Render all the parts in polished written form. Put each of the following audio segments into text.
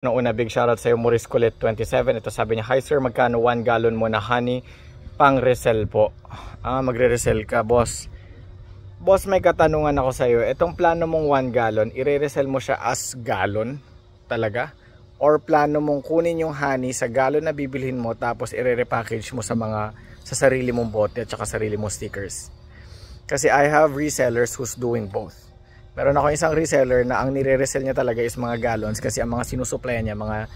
Una, big shoutout sa'yo, Maurice Kulit 27. Ito sabi niya, hi sir, magkano 1 gallon mo na honey pang resell po? Magre-resell ka, boss. Boss, may katanungan ako sa'yo. Itong plano mong 1 gallon, ire-resell mo siya as gallon talaga? Or plano mong kunin yung honey sa gallon na bibilhin mo tapos ire-repackage mo sa sarili mong bote at saka sarili mong stickers? Kasi I have resellers who's doing both. Meron ako isang reseller na ang nire-resell niya talaga is mga gallons kasi ang mga sinusuplayan niya mga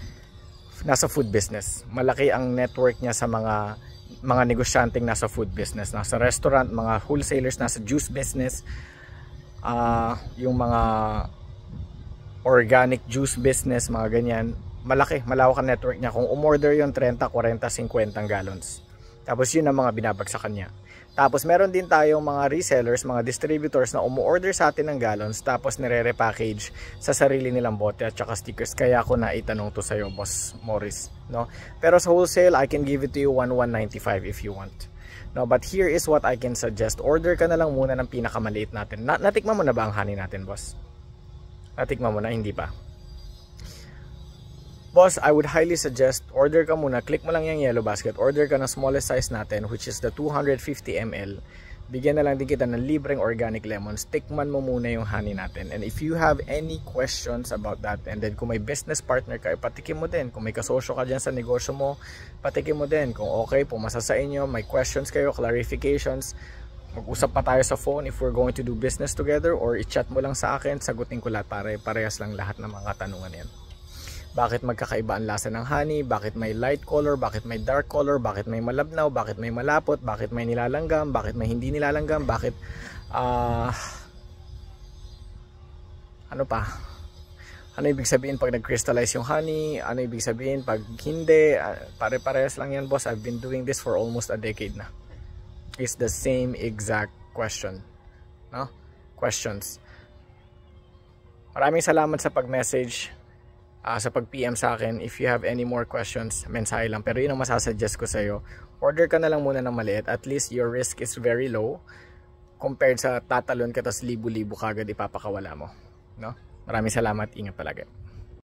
nasa food business. Malaki ang network niya sa mga negosyanteng nasa food business, nasa restaurant, mga wholesalers nasa juice business, yung mga organic juice business, mga ganyan. Malawak ang network niya. Kung umorder yung 30, 40, 50 gallons. Tapos yun ang mga binabagsakan niya. Tapos meron din tayong mga resellers, mga distributors na umu-order sa atin ng gallons tapos nire-repackage sa sarili nilang bote at saka stickers. Kaya ako na itanong to sa'yo, Boss Maurice, no? Pero sa wholesale, I can give it to you 1,195 if you want. No, but here is what I can suggest. Order ka na lang muna ng pinakamaliit natin. Natikman mo na ba ang honey natin, boss? Natikman mo na, hindi pa? Boss, I would highly suggest, order ka muna, click mo lang yung yellow basket, order ka ng smallest size natin, which is the 250 ml. Bigyan na lang din kita ng libreng organic lemons. Tikman mo muna yung honey natin. And if you have any questions about that, and then kung may business partner ka, patikim mo din. Kung may kasosyo ka dyan sa negosyo mo, patikim mo din. Kung okay, pumasa sa inyo, may questions kayo, clarifications, mag-usap pa tayo sa phone if we're going to do business together, or i-chat mo lang sa akin, sagutin ko lahat, parehas lang lahat ng mga tanungan yan. Bakit magkakaiba ang lasa ng honey? Bakit may light color? Bakit may dark color? Bakit may malabnaw? Bakit may malapot? Bakit may nilalanggam? Bakit may hindi nilalanggam? Bakit ano pa? Ano ibig sabihin pag nag-crystallize yung honey? Ano ibig sabihin pag hindi? Pare-parehas lang yan, boss. I've been doing this for almost a decade na. It's the same exact question, no? Questions. Maraming salamat sa pag-message, sa pag-PM sa akin. If you have any more questions, mensahe lang. Pero yun ang masasuggest ko sa'yo. Order ka na lang muna ng maliit. At least your risk is very low compared sa tatalon ka tapos libo-libo kagad ipapakawala mo, no? Maraming salamat. Ingat palagi.